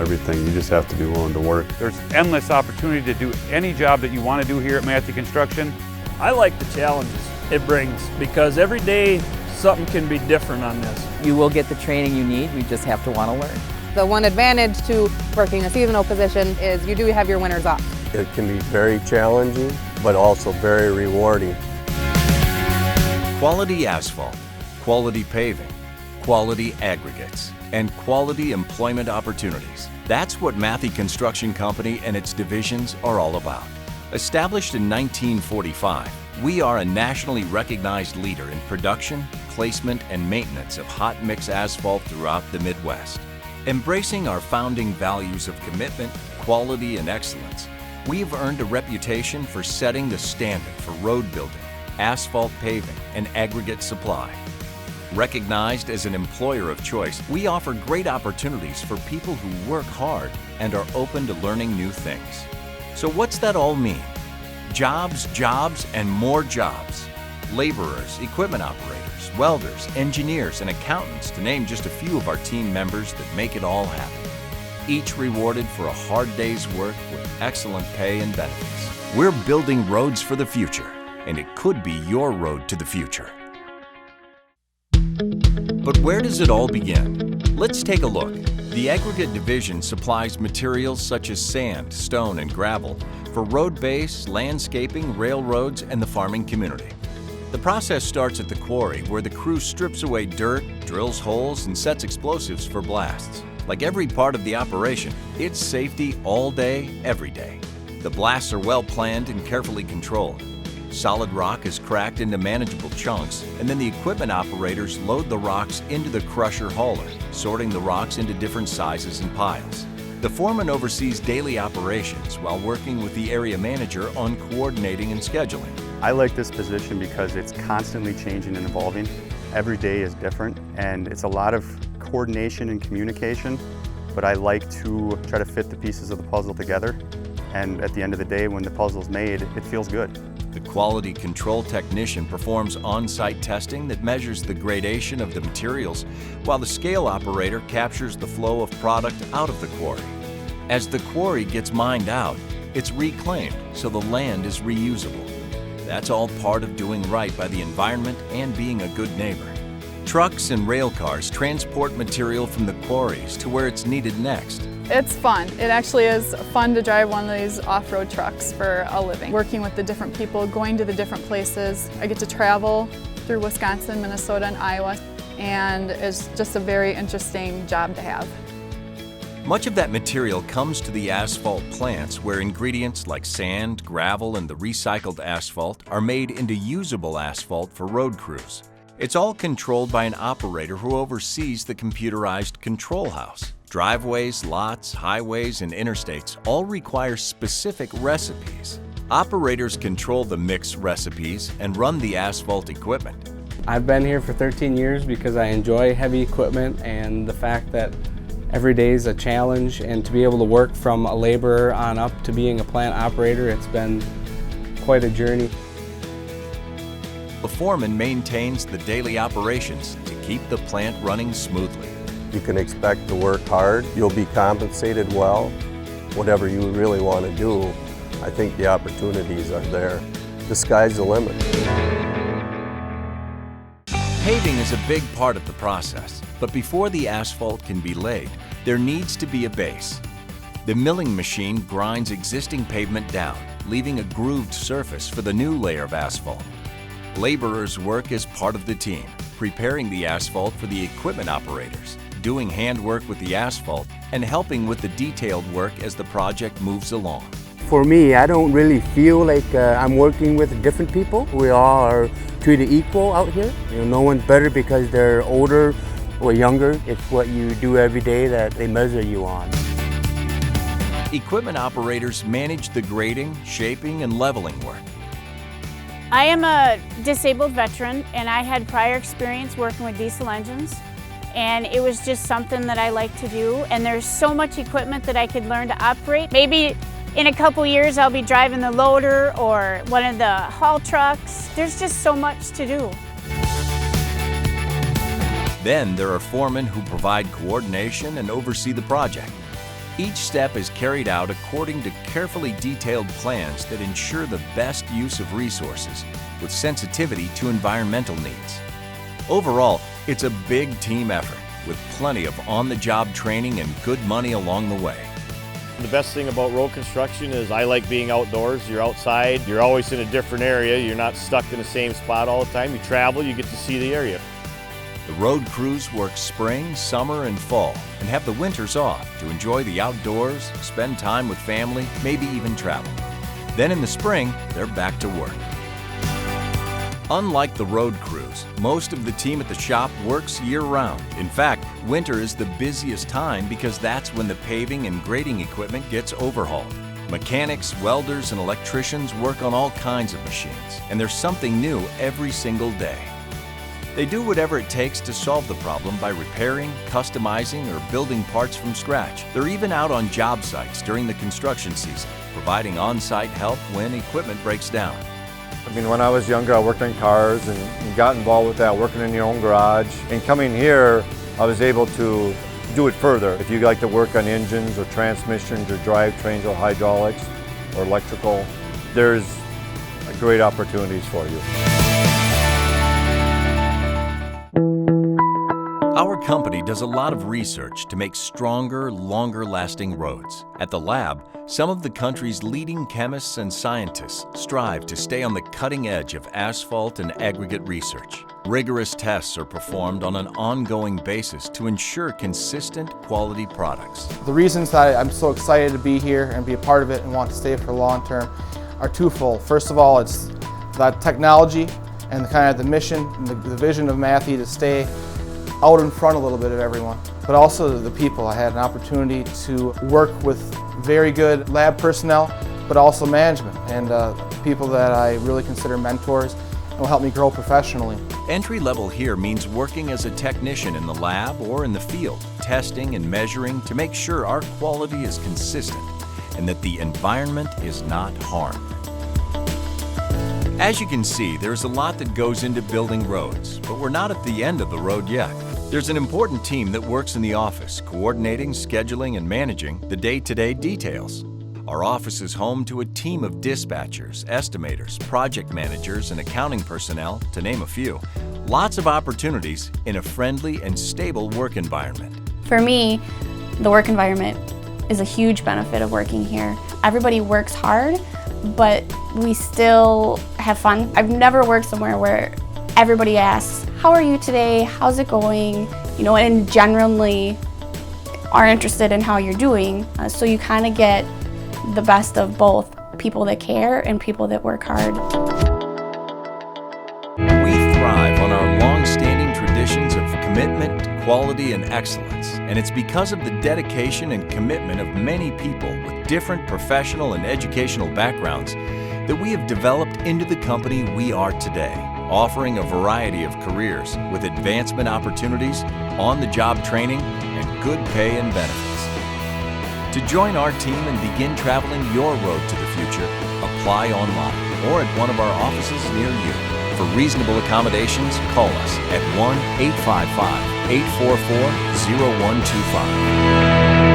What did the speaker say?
everything. You just have to be willing to work. There's endless opportunity to do any job that you want to do here at Mathy Construction. I like the challenges it brings because every day something can be different on this. You will get the training you need, you just have to want to learn. The one advantage to working a seasonal position is you do have your winters off. It can be very challenging, but also very rewarding. Quality asphalt, quality paving, quality aggregates, and quality employment opportunities. That's what Mathy Construction Company and its divisions are all about. Established in 1945, we are a nationally recognized leader in production, placement, and maintenance of hot mix asphalt throughout the Midwest. Embracing our founding values of commitment, quality, and excellence, we've earned a reputation for setting the standard for road building, asphalt paving, and aggregate supply. Recognized as an employer of choice, we offer great opportunities for people who work hard and are open to learning new things. So what's that all mean? Jobs, jobs, and more jobs. Laborers, equipment operators, welders, engineers, and accountants, to name just a few of our team members that make it all happen. Each rewarded for a hard day's work with excellent pay and benefits. We're building roads for the future, and it could be your road to the future. But where does it all begin? Let's take a look. The aggregate division supplies materials such as sand, stone, and gravel for road base, landscaping, railroads, and the farming community. The process starts at the quarry, where the crew strips away dirt, drills holes, and sets explosives for blasts. Like every part of the operation, it's safety all day, every day. The blasts are well planned and carefully controlled. Solid rock is cracked into manageable chunks, and then the equipment operators load the rocks into the crusher hauler, sorting the rocks into different sizes and piles. The foreman oversees daily operations while working with the area manager on coordinating and scheduling. I like this position because it's constantly changing and evolving. Every day is different, and it's a lot of coordination and communication, but I like to try to fit the pieces of the puzzle together, and at the end of the day, when the puzzle's made, it feels good. The quality control technician performs on-site testing that measures the gradation of the materials, while the scale operator captures the flow of product out of the quarry. As the quarry gets mined out, it's reclaimed so the land is reusable. That's all part of doing right by the environment and being a good neighbor. Trucks and rail cars transport material from the quarries to where it's needed next. It's fun. It actually is fun to drive one of these off-road trucks for a living. Working with the different people, going to the different places. I get to travel through Wisconsin, Minnesota, and Iowa, and it's just a very interesting job to have. Much of that material comes to the asphalt plants, where ingredients like sand, gravel, and the recycled asphalt are made into usable asphalt for road crews. It's all controlled by an operator who oversees the computerized control house. Driveways, lots, highways, and interstates all require specific recipes. Operators control the mix recipes and run the asphalt equipment. I've been here for 13 years because I enjoy heavy equipment and the fact that every day is a challenge, and to be able to work from a laborer on up to being a plant operator, it's been quite a journey. The foreman maintains the daily operations to keep the plant running smoothly. You can expect to work hard. You'll be compensated well. Whatever you really want to do, I think the opportunities are there. The sky's the limit. Paving is a big part of the process, but before the asphalt can be laid, there needs to be a base. The milling machine grinds existing pavement down, leaving a grooved surface for the new layer of asphalt. Laborers work as part of the team, preparing the asphalt for the equipment operators, doing handwork with the asphalt, and helping with the detailed work as the project moves along. For me, I don't really feel like I'm working with different people. We all are treated equal out here. You know, no one's better because they're older or younger. It's what you do every day that they measure you on. Equipment operators manage the grading, shaping, and leveling work. I am a disabled veteran, and I had prior experience working with diesel engines, and it was just something that I like to do. And there's so much equipment that I could learn to operate. Maybe in a couple years I'll be driving the loader or one of the haul trucks. There's just so much to do. Then there are foremen who provide coordination and oversee the project. Each step is carried out according to carefully detailed plans that ensure the best use of resources with sensitivity to environmental needs. Overall, it's a big team effort with plenty of on-the-job training and good money along the way. The best thing about road construction is I like being outdoors. You're outside, you're always in a different area, you're not stuck in the same spot all the time. You travel, you get to see the area. The road crews work spring, summer, and fall and have the winters off to enjoy the outdoors, spend time with family, maybe even travel. Then in the spring, they're back to work. Unlike the road crews, most of the team at the shop works year-round. In fact, winter is the busiest time because that's when the paving and grading equipment gets overhauled. Mechanics, welders, and electricians work on all kinds of machines, and there's something new every single day. They do whatever it takes to solve the problem by repairing, customizing, or building parts from scratch. They're even out on job sites during the construction season, providing on-site help when equipment breaks down. I mean, when I was younger, I worked on cars and got involved with that, working in your own garage. And coming here, I was able to do it further. If you like to work on engines or transmissions or drivetrains or hydraulics or electrical, there's great opportunities for you. Our company does a lot of research to make stronger, longer-lasting roads. At the lab, some of the country's leading chemists and scientists strive to stay on the cutting edge of asphalt and aggregate research. Rigorous tests are performed on an ongoing basis to ensure consistent quality products. The reasons that I'm so excited to be here and be a part of it and want to stay for long term are twofold. First of all, it's that technology and kind of the mission and the vision of Mathy to stay out in front a little bit of everyone, but also the people. I had an opportunity to work with very good lab personnel, but also management and people that I really consider mentors and will help me grow professionally. Entry level here means working as a technician in the lab or in the field, testing and measuring to make sure our quality is consistent and that the environment is not harmed. As you can see, there's a lot that goes into building roads, but we're not at the end of the road yet. There's an important team that works in the office, coordinating, scheduling, and managing the day-to-day details. Our office is home to a team of dispatchers, estimators, project managers, and accounting personnel, to name a few. Lots of opportunities in a friendly and stable work environment. For me, the work environment is a huge benefit of working here. Everybody works hard, but we still have fun. I've never worked somewhere where everybody asks, how are you today? How's it going? You know, and generally are interested in how you're doing. So you kind of get the best of both people that care and people that work hard. We thrive on our long-standing traditions of commitment, quality, and excellence. And it's because of the dedication and commitment of many people with different professional and educational backgrounds that we have developed into the company we are today, offering a variety of careers with advancement opportunities, on-the-job training, and good pay and benefits. To join our team and begin traveling your road to the future, apply online or at one of our offices near you. For reasonable accommodations, call us at 1-855-844-0125.